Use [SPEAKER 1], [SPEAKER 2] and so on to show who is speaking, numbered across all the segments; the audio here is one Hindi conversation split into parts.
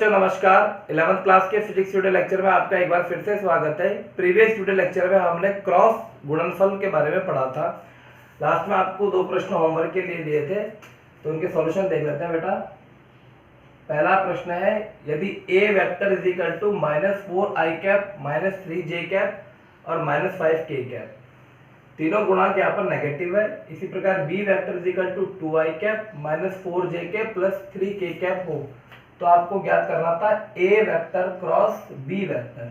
[SPEAKER 1] तो नमस्कार, 11th क्लास के फिजिक्स वीडियो लेक्चर में आपका एक बार फिर से स्वागत है। प्रीवियस वीडियो लेक्चर में हमने क्रॉस गुणनफल के बारे में पढ़ा था। लास्ट में आपको दो प्रश्न होमवर्क के लिए दिए थे, तो उनके सॉल्यूशन देख लेते हैं बेटा। पहला प्रश्न है, यदि a vector is equal to -4i cap -3j cap और -5k कैप, तीनों गुणांक यहाँ पर नेगेटिव है। इसी प्रकार b vector is equal to 2i cap -4j cap plus 3k cap हो, तो आपको ज्ञात करना था a vector cross b vector.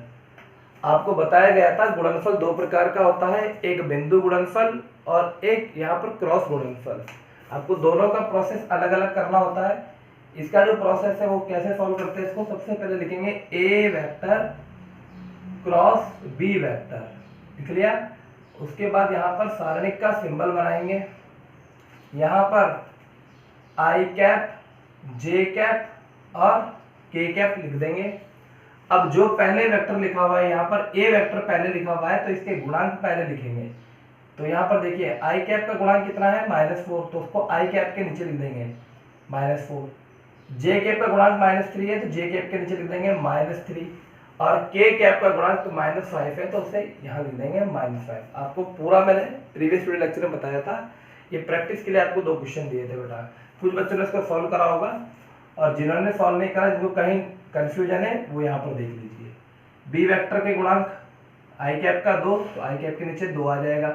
[SPEAKER 1] आपको बताया गया था गुणनफल दो प्रकार का होता है, एक बिंदु गुणनफल और एक यहाँ पर क्रॉस गुणनफल। आपको दोनों का प्रोसेस अलग अलग करना होता है। इसका जो प्रोसेस है वो कैसे सॉल्व करते हैं, इसको सबसे पहले लिखेंगे a vector cross b vector, लिख लिया। उसके बाद यहाँ पर सारणिक का सिंबल बनाएंगे, यहाँ पर i कैप j कैप और k कैप लिख देंगे। अब जो पहले वेक्टर लिखा हुआ है, यहाँ पर a वेक्टर पहले लिखा हुआ है तो इसके गुणांक पहले लिखेंगे। तो यहाँ पर देखिए i कैप का गुणांक कितना है -4, तो उसको i कैप के नीचे लिख देंगे -4। j कैप का गुणांक -3 है तो j कैप के नीचे लिख देंगे -3, और k कैप का गुणांक तो -5 है तो उसे यहाँ लिख देंगे -5। आपको पूरा मैंने प्रीवियस वीडियो लेक्चर में बताया था। ये प्रैक्टिस के लिए आपको दो क्वेश्चन दिए थे बेटा, कुछ बच्चों ने इसको सॉल्व करा होगा और जिन्होंने सॉल्व नहीं करा, जिनको कहीं कंफ्यूजन है, वो यहाँ पर देख लीजिए। बी वेक्टर के गुणांक आई कैप का 2, तो आई कैप के नीचे 2 आ जाएगा,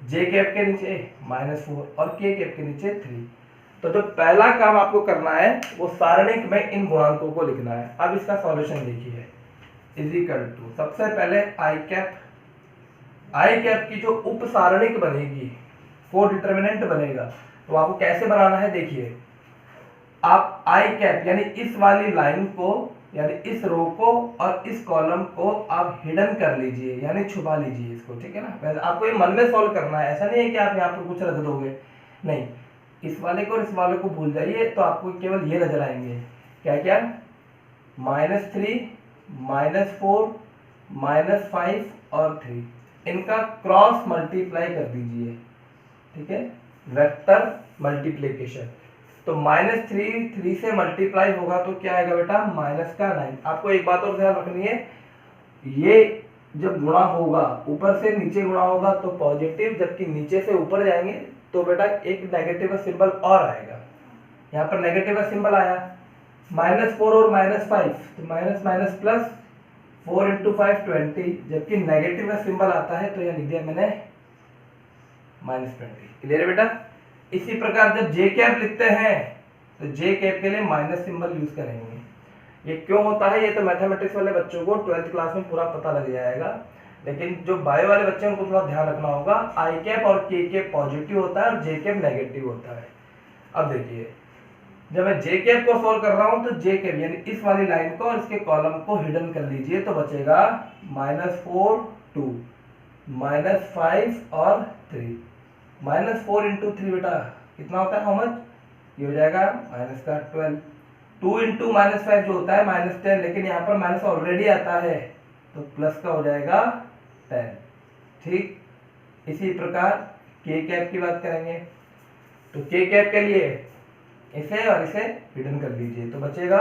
[SPEAKER 1] जे कैप के नीचे -4 और के कैप के नीचे 3। तो जो पहला काम आपको करना है वो सारणिक में इन गुणांकों को लिखना है। अब इसका सॉल्यूशन देखिए, इज इक्वल टू सबसे पहले आई कैप की जो उप सारणिक बनेगी, को डिटर्मिनेंट बनेगा, तो आपको कैसे बनाना है देखिए। आप आई कैप यानी इस वाली लाइन को, यानी इस रो को और इस कॉलम को आप हिडन कर लीजिए, यानी छुपा लीजिए इसको, ठीक है ना। वैसे आपको ये मन में सॉल्व करना है, ऐसा नहीं है कि आप यहाँ पर कुछ रख दोगे, नहीं। इस वाले को और इस वाले को भूल जाइए, तो आपको केवल ये नजर आएंगे, क्या क्या, -3 -4 -5 और 3। इनका क्रॉस मल्टीप्लाई कर दीजिए, ठीक है, वेक्टर मल्टीप्लिकेशन। तो -3 से मल्टीप्लाई होगा तो क्या आएगा बेटा, -9। आपको एक बात और ध्यान रखनी है, ये जब गुणा होगा ऊपर से नीचे गुणा होगा तो पॉजिटिव, जबकि नीचे से ऊपर जाएंगे तो बेटा एक नेगेटिव का सिंबल और आएगा। यहाँ पर नेगेटिव का सिंबल आया, -4 और -5, तो माइनस माइनस प्लस 4 × 5 20, जबकि नेगेटिव का सिंबल आता है तो यह लिख दिया मैंने -20। क्लियर है बेटा। इसी प्रकार जब जे कैप लिखते हैं तो जे कैप के लिए माइनस सिंबल यूज करेंगे। ये क्यों होता है, ये तो मैथमेटिक्स वाले बच्चों को 12th क्लास में पूरा पता लग जाएगा, लेकिन जो बायो वाले बच्चे हैं उनको थोड़ा ध्यान रखना होगा। आई कैप और के कैप पॉजिटिव होता है और जे कैप नेगेटिव होता है। अब देखिए, जब मैं जे कैप को सॉल्व कर रहा हूं तो जे कैप यानी इस वाली लाइन को और इसके कॉलम को हिडन कर लीजिए, तो बचेगा -4 2 -5 और 3। -4 × 3 बेटा कितना होता है, हाउ मच, ये हो जाएगा -12। 2 × -5 जो होता है -10, लेकिन यहाँ पर माइनस ऑलरेडी आता है तो प्लस का हो जाएगा 10, ठीक। इसी प्रकार के कैप की बात करेंगे, तो के कैप के लिए इसे और इसे हिडन कर दीजिए, तो बचेगा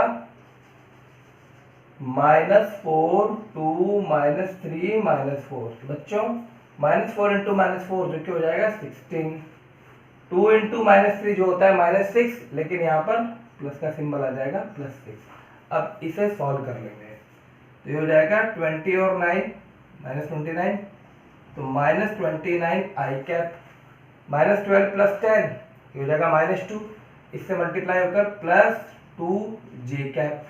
[SPEAKER 1] -4 2 -3 -4। तो बच्चों -4 × -4 जो कि हो जाएगा 16, 2 × -3 जो होता है -6, लेकिन यहाँ पर प्लस का सिंबल आ जाएगा +6। अब इसे सॉल्व कर लेंगे, तो ये हो जाएगा 20 और 9 -29, तो -29 आई कैप, -12 + 10 ये हो जाएगा -2, इससे मल्टीप्लाई होकर +2 जे कैप,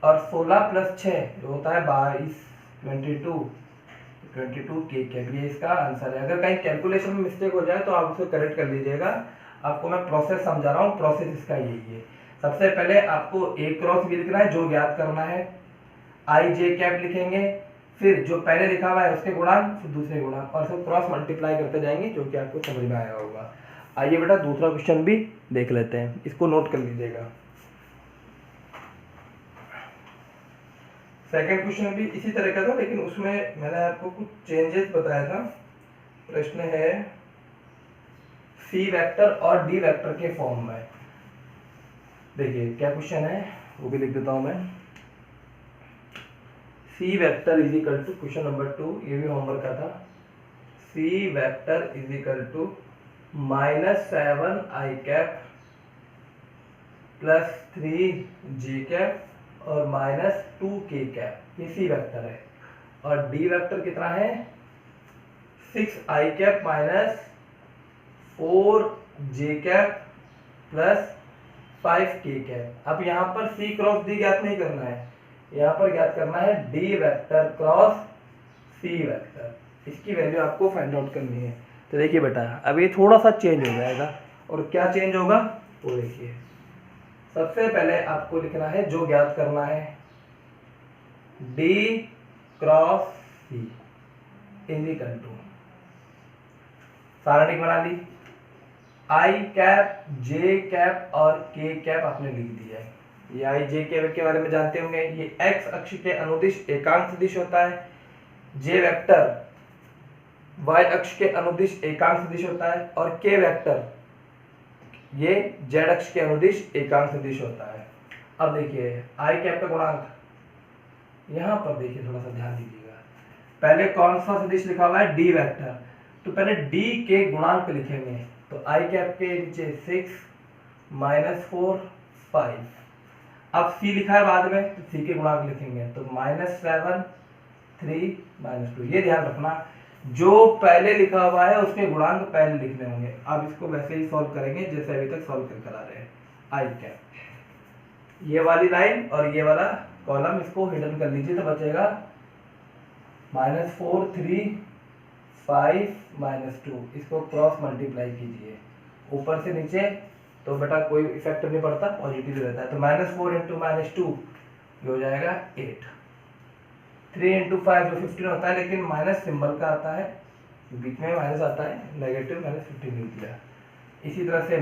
[SPEAKER 1] और 16 + 6 जो होता है 22 22 के कैप। ये इसका आंसर है। अगर कहीं कैलकुलेशन में मिस्टेक हो जाए तो आप उसको करेक्ट कर लीजिएगा। आपको मैं प्रोसेस समझा रहा हूँ, प्रोसेस इसका यही है। सबसे पहले आपको a क्रॉस b लिखना है, जो ज्ञात करना है, आई जे कैप लिखेंगे, फिर जो पहले लिखा हुआ है उसके गुणांक, फिर दूसरे गुणांक, और फिर क्रॉस मल्टीप्लाई करते जाएंगे, जो कि आपको समझ में आया होगा। आइए बेटा दूसरा क्वेश्चन भी देख लेते हैं, इसको नोट कर लीजिएगा। सेकंड क्वेश्चन भी इसी तरह का था, लेकिन उसमें मैंने आपको कुछ चेंजेस बताया था। प्रश्न है सी वेक्टर और डी वेक्टर के फॉर्म में। देखिए क्या क्वेश्चन है वो भी लिख देता हूं मैं। C vector is equal to, question number 2, ये भी होमवर्क का था, C vector is equal to -7i plus 3j और -2k, ये सी वेक्टर है। और डी वेक्टर कितना है, 6i minus 4j plus 5k। अब यहाँ पर सी क्रॉस डी ज्ञात नहीं करना है, यहाँ पर ज्ञात करना है D vector cross C vector, इसकी वैल्यू आपको फाइंड आउट करनी है। तो देखिए बेटा, अब ये थोड़ा सा चेंज हो जाएगा, और क्या चेंज होगा वो देखिए। सबसे पहले आपको लिखना है जो ज्ञात करना है, D cross C is equal to, सारणिक बना ली, i, j और k आपने लिख दिया है। ये i, j के बारे में जानते होंगे, ये x अक्ष के अनुदिश एकांक सदिश होता है, j वेक्टर y अक्ष के अनुदिश एकांक सदिश होता है, और k वेक्टर ये z अक्ष के अनुदिश एकांक सदिश होता है। अब देखिए i का गुणांक, यहाँ पर देखिए थोड़ा सा ध्यान दीजिएगा, पहले कौन सा सदिश लिखा हुआ है, डी वेक्टर, तो पहले d के गुणांक लिखेंगे, तो i के नीचे 6 -4 5। अब c लिखा है बाद में, तो c के गुणांक लिखेंगे, तो -7 3 -2। ये ध्यान रखना, जो पहले लिखा हुआ है उसके गुणांक पहले लिखने होंगे। अब इसको वैसे ही सॉल्व करेंगे जैसे अभी तक सॉल्व कर आ रहे हैं। i, ये वाली लाइन और ये वाला कॉलम, इसको हिडन कर लीजिए, तो बचेगा -4 3 5 -2। इसको क्रॉस मल्टीप्लाई कीजिए ऊपर से नीचे, तो बेटा कोई इफेक्ट नहीं पड़ता, पॉजिटिव रहता है। तो -4 × -2 ये हो जाएगा 8, 3 × 5 जो 15 होता है, लेकिन माइनस सिंबल का आता है, बीच में माइनस आता है, नेगेटिव -15 लिख दिया। इसी तरह से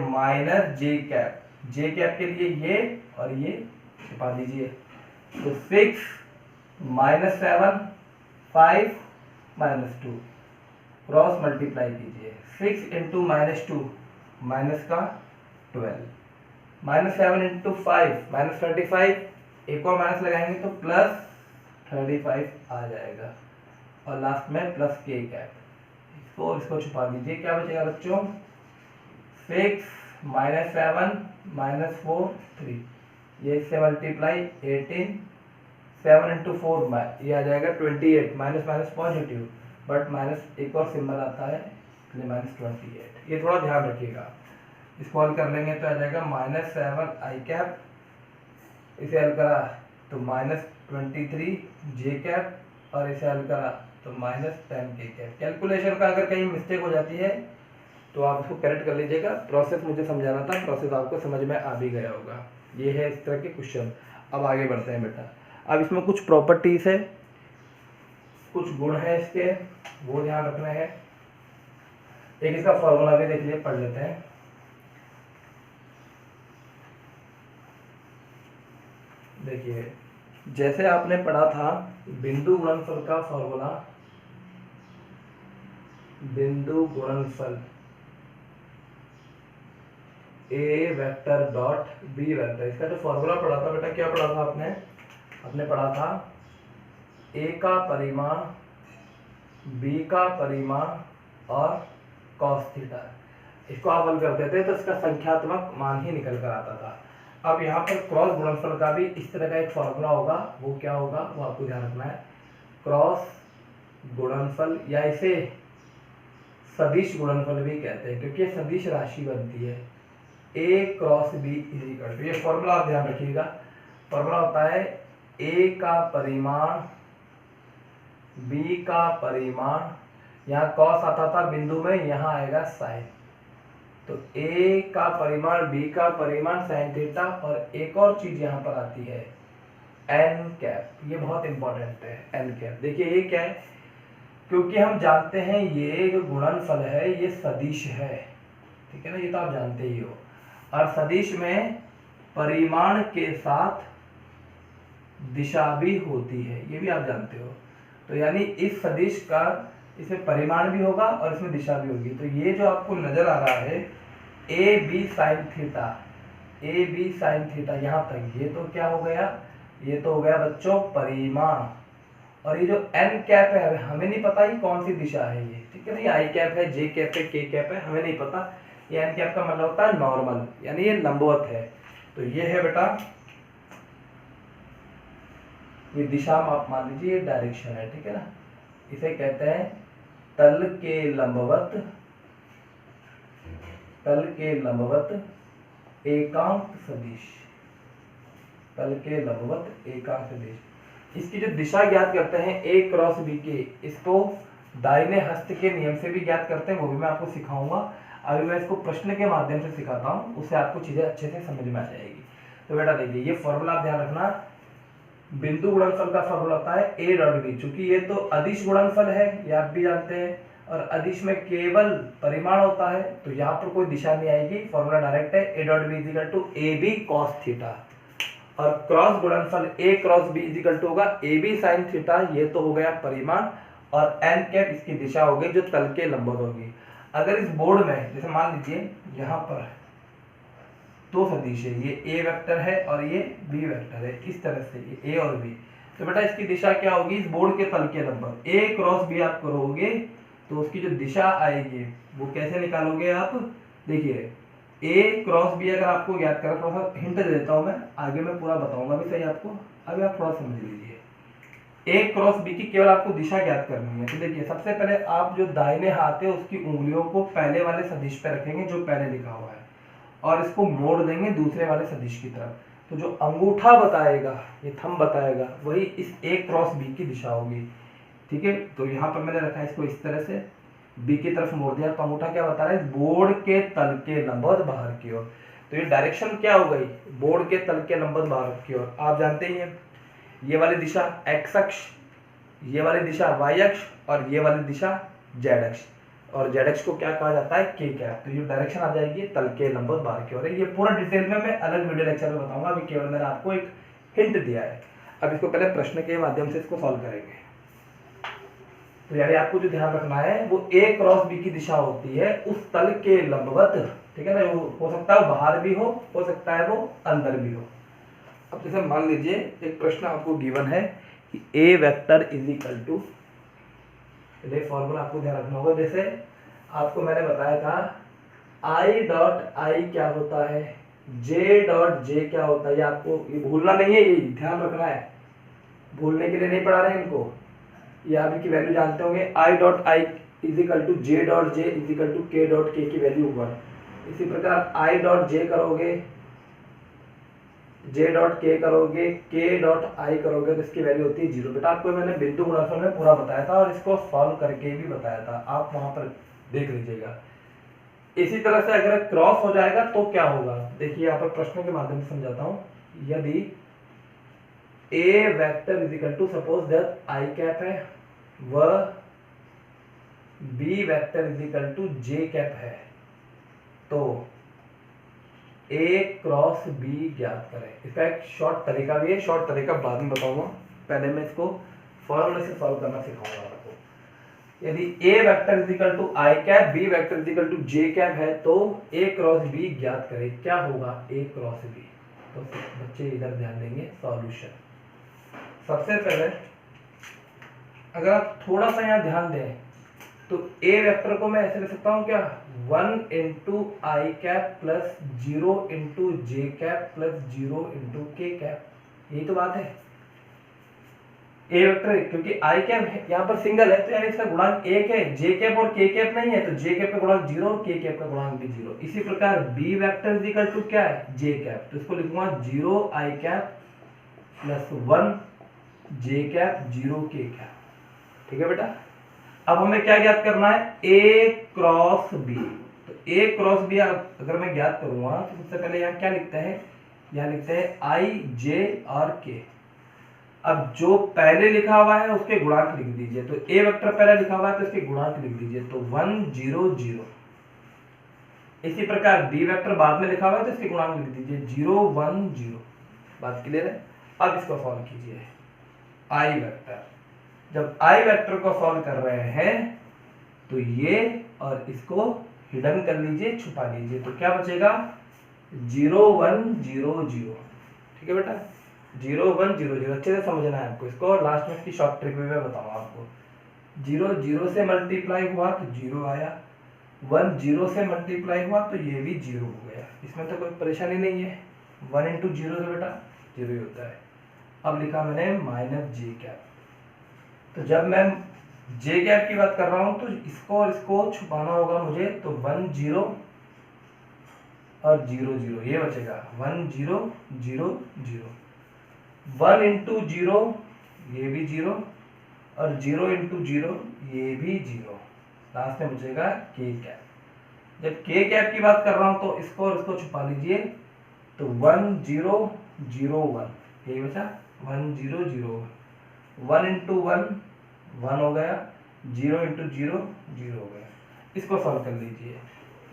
[SPEAKER 1] -j के लिए ये और ये छिपा दीजिए, तो 6 -7 5 -2 क्रॉस मल्टीप्लाई कीजिए, 6 × -2 माइनस का 12, -7 × 5 -35, एक और माइनस लगाएंगे तो +35 आ जाएगा, और लास्ट में +k, इसको छुपा दीजिए। क्या बचेगा बच्चों, 6 -7 -4 3, ये इससे मल्टीप्लाई 18, 7 × 4 ये आ जाएगा 28, माइनस पॉजिटिव, बट माइनस एक और सिंबल आता है, इसलिए -28। ये थोड़ा ध्यान रखिएगा। इसको हल कर लेंगे तो आ जाएगा -7i, इसे हल करा तो -23j, और इसे हल करा तो -10k। कैलकुलेशन का अगर कहीं मिस्टेक हो जाती है तो आप इसको करेक्ट कर लीजिएगा। प्रोसेस मुझे समझाना था, प्रोसेस आपको समझ में आ भी गया होगा। ये है इस तरह के क्वेश्चन। अब आगे बढ़ते हैं बेटा। अब इसमें कुछ प्रॉपर्टीज है, कुछ गुण है इसके, वो ध्यान रखना है। एक इसका फॉर्मूला भी देख लिए, पढ़ लेते हैं। देखिए जैसे आपने पढ़ा था बिंदु गुणनफल का फॉर्मूला, बिंदु गुणनफल ए वेक्टर डॉट बी वेक्टर, इसका जो फॉर्मूला पढ़ा था बेटा, क्या पढ़ा था आपने? आपने पढ़ा था ए का परिमाण, बी का परिमाण और कॉस थीटा। इसको आप हल करते थे तो इसका संख्यात्मक मान ही निकल कर आता था। अब यहाँ पर क्रॉस गुणनफल का भी इस तरह का एक फॉर्मूला होगा, वो क्या होगा वो आपको ध्यान रखना है। क्रॉस गुणनफल या इसे सदिश गुणनफल भी कहते हैं, क्योंकि सदिश राशि बनती है A cross B is equal to, ये फॉर्मूला आप ध्यान रखिएगा। फॉर्मूला होता है ए का परिमाण, बी का परिमाण, यहाँ कॉस आता था बिंदु में, यहाँ आएगा साइन, तो ए का परिमाण, बी का परिमाण साइन थीटा, और एक और चीज यहाँ पर आती है एन कैप, ये बहुत इंपॉर्टेंट है एन कैप। देखिए ये क्या है, क्योंकि हम जानते हैं ये जो गुणनफल है ये सदिश है, ठीक है ना, ये तो आप जानते ही हो। और सदिश में परिमाण के साथ दिशा भी होती है, ये भी आप जानते हो। तो यानी इस सदिश का इसमें परिमाण भी होगा और इसमें दिशा भी होगी। तो ये जो आपको नजर आ रहा है a b sine theta, a b sine theta यहाँ तक, ये तो क्या हो गया, ये तो हो गया बच्चों परिमाण, और ये जो एन कैप है हमें नहीं पता ये कौन सी दिशा है ये, ठीक है ना, ये आई कैप है, जे कैप है, के कैप है, हमें नहीं पता। ये एन कैप का मतलब होता है नॉर्मल, यानी ये लंबवत है। तो ये है बेटा, ये दिशा आप मान लीजिए ये डायरेक्शन है, ठीक है ना। इसे कहते हैं तल के लंबवत, तल के लंबवत एकांक सदिश, तल के लंबवत एकांक सदिश। इसकी जो दिशा ज्ञात करते हैं ए क्रॉस बी के, इसको दाहिने हस्त के नियम से भी ज्ञात करते हैं, वो भी मैं आपको सिखाऊंगा। अभी मैं इसको प्रश्न के माध्यम से सिखाता हूँ, उससे आपको चीजें अच्छे से समझ में आ जाएगी। तो बेटा देखिए, ये फॉर्मूला आप ध्यान रखना, बिंदु गुणनफल का फॉर्मूला होता है ए डॉट बी। चूंकि ये तो अदिश गुणनफल है, ये आप भी जानते हैं, और अदिश में केवल परिमाण होता है, तो यहाँ पर कोई दिशा नहीं आएगी, फॉर्मूला डायरेक्ट है a dot b equal to a b cos theta. और क्रॉस गुणनफल a cross b equal to होगा ए बी साइन थीटा, ये तो हो गया परिमाण, और एन कैप इसकी दिशा होगी जो तल के लंबवत होगी। अगर इस बोर्ड में जैसे मान लीजिए यहाँ पर दो सदिश है, ये ए वेक्टर है और ये बी वेक्टर है, इस तरह से ये ए और बी, तो बेटा इसकी दिशा क्या होगी, इस बोर्ड के तल के लंबवत ए क्रॉस बी आप करोगे तो उसकी जो दिशा आएगी वो कैसे निकालोगे आप। देखिए ए क्रॉस बी अगर आपको याद करें, थोड़ा सा हिंट दे देता हूं मैं, आगे मैं पूरा बताऊंगा भी सही आपको, अभी आप थोड़ा समझ लीजिए। ए क्रॉस बी की केवल आपको दिशा ज्ञात करनी है। तो देखिए सबसे पहले आप जो दाहिने हाथ है उसकी उंगलियों को पहले वाले सदिश पे रखेंगे जो पहले लिखा हुआ है, और इसको मोड़ देंगे दूसरे वाले सदिश की तरफ। तो जो अंगूठा बताएगा, ये थंब बताएगा, वही इस ए क्रॉस बी की दिशा होगी, ठीक है। तो यहाँ पर मैंने रखा है इसको इस तरह से, बी की तरफ मोड़ दिया, तो अंगूठा क्या बता रहा है, बोर्ड के तल के लंबवत बाहर की ओर। तो ये डायरेक्शन क्या हो गई, बोर्ड के तल के लंबवत बाहर की ओर। आप जानते ही हैं ये वाली दिशा एक्स अक्ष, ये वाली दिशा वाई अक्ष, और ये वाली दिशा जेड अक्ष, और जेड अक्ष को क्या कहा जाता है, के कैप। तो ये डायरेक्शन आ जाएगी तल के लंबवत बाहर की ओर। ये पूरा डिटेल में मैं अलग वीडियो लेक्चर में बताऊंगा, अभी केवल मैंने आपको एक हिंट दिया है। अब इसको पहले प्रश्न के माध्यम से इसको सॉल्व करेंगे। तो यानी आपको जो ध्यान रखना है वो ए क्रॉस बी की दिशा होती है उस तल के लंबवत, ठीक है ना। हो सकता है वो बाहर भी हो सकता है वो अंदर भी हो। अब जैसे मान लीजिए एक प्रश्न आपको गिवन है कि A vector is equal to, formula आपको ध्यान रखना होगा। जैसे आपको मैंने बताया था आई डॉट आई क्या होता है, जे डॉट जे क्या होता है, ये आपको ये भूलना नहीं है, ये ध्यान रखना है, भूलने के लिए नहीं पढ़ा रहे हैं इनको, ये आप की वैल्यू जानते होंगे। I dot i is equal to j dot j is equal to k dot k की वैल्यू 1। इसी प्रकार आई डॉट जे करोगे, जे डॉट के करोगे, के डॉट आई करोगे तो इसकी वैल्यू होती है 0। बेटा आपको मैंने बिंदु गुणनफल में पूरा बताया था और इसको सॉल्व करके भी बताया था, आप वहां पर देख लीजिएगा। इसी तरह से अगर क्रॉस हो जाएगा तो क्या होगा, देखिए यहाँ पर प्रश्न के माध्यम से समझाता हूं। यदि A vector is equal to, suppose that I cap है, व B vector is equal to J cap है, तो ए क्रॉस बी ज्ञात करें। इसका एक शॉर्ट तरीका भी है, शॉर्ट तरीका बाद में बताऊंगा, पहले मैं इसको फॉर्मूले से सॉल्व करना सिखाऊंगा आपको। यदि A vector is equal to I cap, B vector is equal to J cap है, तो ए क्रॉस बी ज्ञात करें। क्या होगा ए क्रॉस बी, तो बच्चे इधर ध्यान देंगे। सॉल्यूशन, सबसे पहले अगर आप थोड़ा सा यहाँ ध्यान दें तो ए वेक्टर को मैं ऐसे लिख सकता हूँ क्या, 1 इंटू आई कैप प्लस 0 इंटू जे कैप प्लस 0 इंटू के कैप, यही तो बात है। ए वेक्टर क्योंकि आई कैप यहाँ पर सिंगल है तो यानी इसका गुणांक 1 है, जे कैप और के कैप नहीं है तो जे कैप का गुणांक 0 और के कैप का गुणांक भी 0। इसी प्रकार b vector is equal to क्या है, जे कैप, तो इसको लिखूंगा 0 आई cap plus 1 j cap 0 k cap, ठीक है बेटा। अब हमें क्या ज्ञात करना है, ए क्रॉस बी। तो ए क्रॉस बी अगर मैं ज्ञात करूंगा तो सबसे पहले यहाँ क्या लिखते हैं, यहाँ लिखते हैं आई जे और के। अब जो पहले लिखा हुआ है उसके गुणांक लिख दीजिए, तो ए वेक्टर पहले लिखा हुआ है तो इसके गुणांक लिख दीजिए, तो 1 0 0। इसी प्रकार बी वेक्टर बाद में लिखा हुआ है तो इसके गुणांक लिख दीजिए 0 1 0। बात क्लियर है। अब इसको सॉल्व कीजिए, आई वेक्टर, जब आई वेक्टर को सॉल्व कर रहे हैं तो ये और इसको हिडन कर लीजिए, छुपा लीजिए, तो क्या बचेगा 0 1 0 0, ठीक है बेटा। 0 1 0 0 अच्छे से समझना है आपको इसको, और लास्ट में इसकी शॉर्ट ट्रिक भी मैं बताऊंगा आपको। 0 0 से मल्टीप्लाई हुआ तो 0 आया, 1 0 से मल्टीप्लाई हुआ तो ये भी 0 हो गया, इसमें तो कोई परेशानी नहीं है। 1 इंटू 0 से बेटा 0 ही होता है। अब लिखा मैंने माइनस जे कैप, तो जब मैं जे कैप की बात कर रहा हूं तो इसको और इसको छुपाना होगा मुझे, तो 1 0 और 0 0 ये बचेगा, 1 0 0 0, 1 इंटू 0 ये भी 0, और 0 इंटू 0 ये भी 0, लास्ट में बचेगा के कैप। जब के कैप की बात कर रहा हूं तो इसको और इसको छुपा लीजिए, तो 1 0 0 1 ये बचा, 1 0 0 1 इंटू 1 1 हो गया, 0 इंटू 0 0 हो गया। इसको सॉल्व कर लीजिए,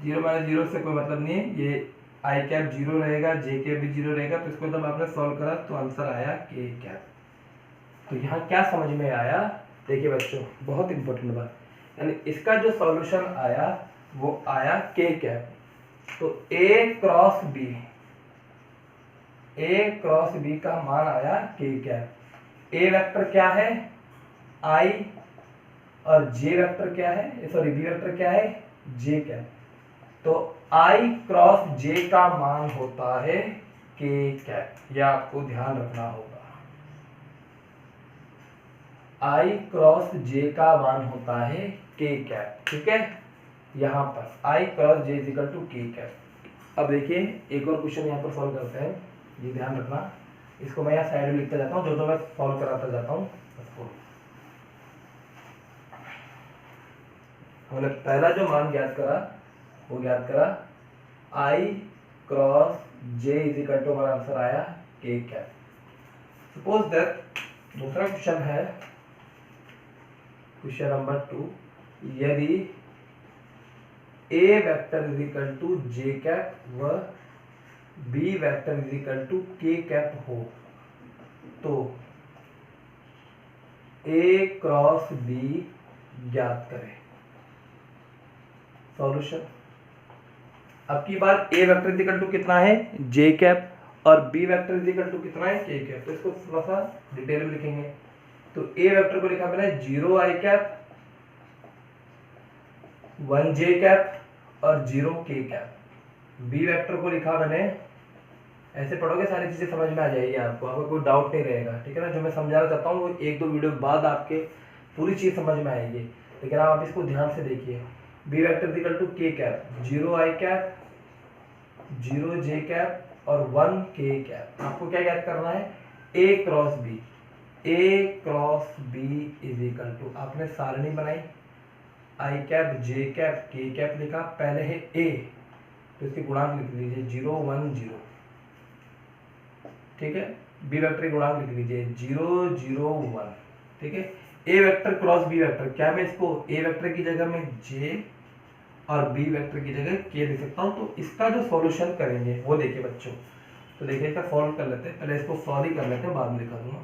[SPEAKER 1] 0 माइनस 0 से कोई मतलब नहीं है, ये आई कैप 0 रहेगा, जे कैप भी 0 रहेगा, तो इसको जब आपने सॉल्व करा तो आंसर आया के कैप। तो यहाँ क्या समझ में आया, देखिए बच्चों बहुत इंपॉर्टेंट बात, यानी इसका जो सॉल्यूशन आया वो आया के कैप। तो ए क्रॉस बी का मान आया के कैप। ए वेक्टर क्या है आई, और जे वेक्टर क्या है, सॉरी बी वेक्टर क्या है जे कैप। तो आई क्रॉस जे का मान होता है के कैप, यह आपको ध्यान रखना होगा। आई क्रॉस जे का मान होता है के कैप, ठीक है। यहां पर आई cross J equal to K cap. अब देखिए एक और क्वेश्चन यहाँ पर सॉल्व करते हैं, ये ध्यान रखना, इसको मैं यहाँ साइड में लिखता जाता हूँ, जो मैं सॉल्व कराता जाता हूँ उसको। हमने पहला जो मान ज्ञात करा वो ज्ञात करा I cross J is equal to, हमारा आंसर आया के कैप। सपोज दैट दूसरा क्वेश्चन है, क्वेश्चन नंबर 2, यदि A vector is equal to J cap व B vector is equal to K cap हो, तो ए क्रॉस बी ज्ञात करें। सॉल्यूशन, अब की बात a vector is equal to कितना है जे कैप, और b vector is equal to कितना है के कैप, तो इसको थोड़ा सा डिटेल में लिखेंगे। तो ए वेक्टर को लिखा मैंने 0 आई कैप, 1 जे कैप और 0 के कैप। बी वेक्टर को लिखा मैंने, ऐसे पढ़ोगे सारी चीजें समझ में आ जाएगी आपको, आपको कोई डाउट नहीं रहेगा, ठीक है ना। जो मैं समझाना चाहता हूँ वो 1-2 वीडियो बाद आपके पूरी चीज समझ में आएगी, लेकिन आप इसको ध्यान से देखिए। B vector equal to K cap, 0 I cap, 0 J cap और 1 के कैप। आपको क्या ज्ञात करना है, A cross B. A cross B is equal to, आपने सारणी बनाई, I cap J cap K cap लिखा, पहले है ए तो इसके गुणांक लिख लीजिए 0 1 0, ठीक है। बी वेक्टर गुणांक लिख लीजिए 0 0 1, ठीक है। ए वेक्टर क्रॉस बी वेक्टर, क्या मैं इसको ए वेक्टर की जगह में जे और बी वेक्टर की जगह के लिख सकता हूं। तो इसका जो सॉल्यूशन करेंगे वो देखिए बच्चों, तो देखिए इसका सॉल्व कर लेते हैं, पहले इसको सॉल्व ही कर लेते हैं, बाद में लिखा दूंगा।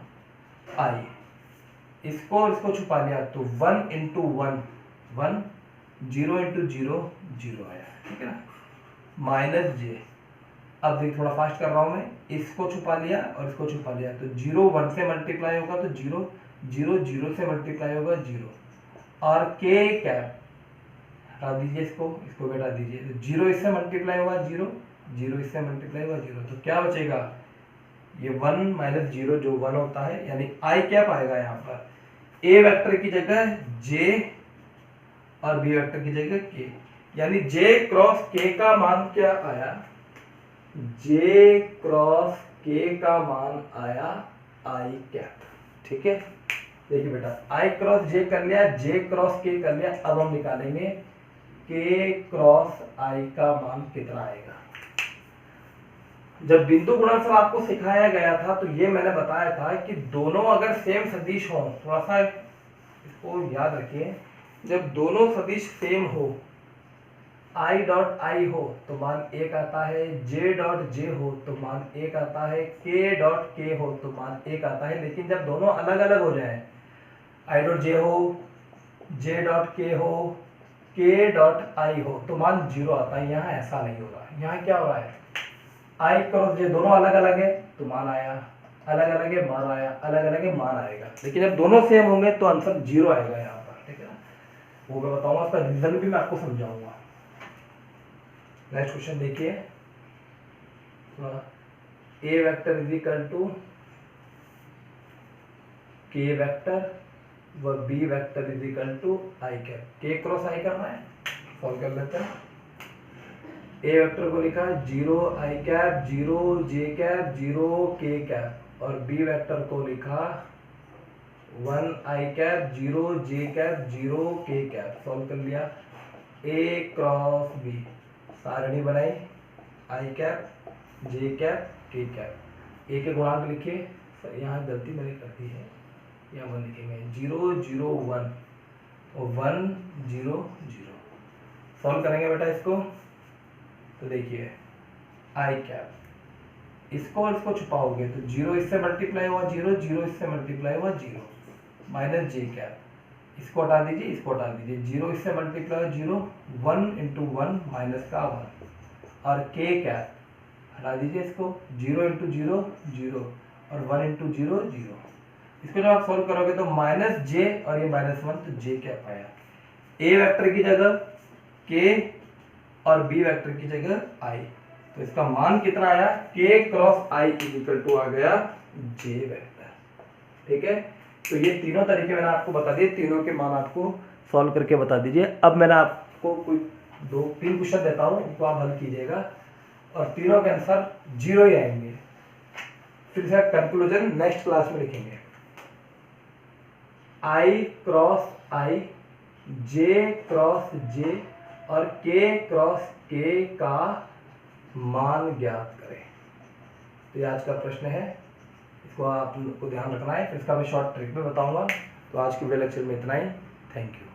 [SPEAKER 1] आई इसको छुपा लिया, तो 1 इंटू 1 1, 0 इंटू 0 0 आया, ठीक है ना, माइनस जे। अब देखिए थोड़ा फास्ट कर रहा हूं मैं, इसको छुपा लिया और इसको छुपा लिया, तो 0 1 से मल्टीप्लाई होगा तो 0, 0 0 से मल्टीप्लाई होगा 0, और के कैप हटा दीजिए, इसको हटा दीजिए, तो 0 इससे मल्टीप्लाई हुआ 0, 0 इससे मल्टीप्लाई हुआ 0, तो क्या बचेगा, ये 1 माइनस 0 जो 1 होता है, यानी आई कैप आएगा यहाँ पर ए वेक्टर की जगह जे और बी वेक्टर की जगह के, यानी जे क्रॉस के का मान क्या आया, जे क्रॉस के का मान आया आई कैप, ठीक है। देखिए बेटा आई क्रॉस जे कर लिया, जे क्रॉस के कर लिया, अब हम निकालेंगे के क्रॉस आई का मान कितना आएगा। जब बिंदु गुणनफल आपको सिखाया गया था तो ये मैंने बताया था कि दोनों अगर सेम सदिश हो, थोड़ा सा इसको याद रखिए, जब दोनों सदिश सेम हो, आई डॉट आई हो तो मान 1 आता है, जे डॉट जे हो तो मान 1 आता है, के डॉट के हो तो मान 1 आता है। लेकिन जब दोनों अलग अलग हो जाए, आई डॉट जे हो, जे डॉट के हो, के डॉट आई हो तो मान 0 आता है। यहाँ ऐसा नहीं हो रहा, यहाँ क्या हो रहा है, आई क्रॉस जे दोनों अलग अलग है तो मान आया, अलग अलग है मान आया, अलग अलग है मान आएगा, लेकिन जब दोनों सेम होंगे तो आंसर 0 आएगा यहाँ पर, ठीक है ना। वो मैं बताऊंगा, उसका रीजन भी मैं आपको समझाऊंगा। नेक्स्ट क्वेश्चन देखिए, a vector is equal to k vector व B vector is equal to I cap. K cross i करना है, सॉल्व कर लेते हैं। ए वेक्टर को लिखा 0 आई cap 0 J cap 0 k cap, और बी वेक्टर को लिखा 1 आई cap 0 J cap 0 k cap. Solve कर लिया। ए क्रॉस बी सारणी बनाई, I cap J cap K cap. ए के गुणांक लिखिए, यहाँ गलती मैंने कर दी है, यहाँ 1 लिखेंगे, 0 0 1 और 1 0 0। सॉल्व करेंगे बेटा इसको, तो देखिए आई कैप, इसको और इसको छुपाओगे तो 0 इससे मल्टीप्लाई हुआ 0, 0 इससे मल्टीप्लाई हुआ 0, माइनस जे कैप, इसको हटा दीजिए, इसको हटा दीजिए, 0 इससे मल्टीप्लाई हुआ 0, 1 इंटू 1 माइनस का 1, और के कैप हटा दीजिए, इसको 0 इंटू 0 0 और 1 इंटू 0 0। इसको जब आप सॉल्व करोगे तो माइनस जे और ये माइनस 1, तो जे कैप आया। ए वेक्टर की जगह के और बी वेक्टर की जगह आई, तो इसका मान कितना आया, के क्रॉस आई इक्वल टू आ गया जे वेक्टर, ठीक है। तो ये तीनों तरीके मैंने आपको बता दिए, तीनों के मान आपको सॉल्व करके बता दीजिए। अब मैंने आपको कोई 2-3 क्वेश्चन देता हूँ, उनको आप हल कीजिएगा और तीनों के आंसर 0 ही आएंगे। फिर से कंक्लूजन नेक्स्ट क्लास में लिखेंगे। आई क्रॉस आई, जे क्रॉस जे और के क्रॉस के का मान ज्ञात करें। तो ये आज का प्रश्न है, इसको आपको ध्यान रखना है, फिर इसका मैं शॉर्ट ट्रिक में बताऊंगा। तो आज के वीडियो लेक्चर में इतना ही, थैंक यू।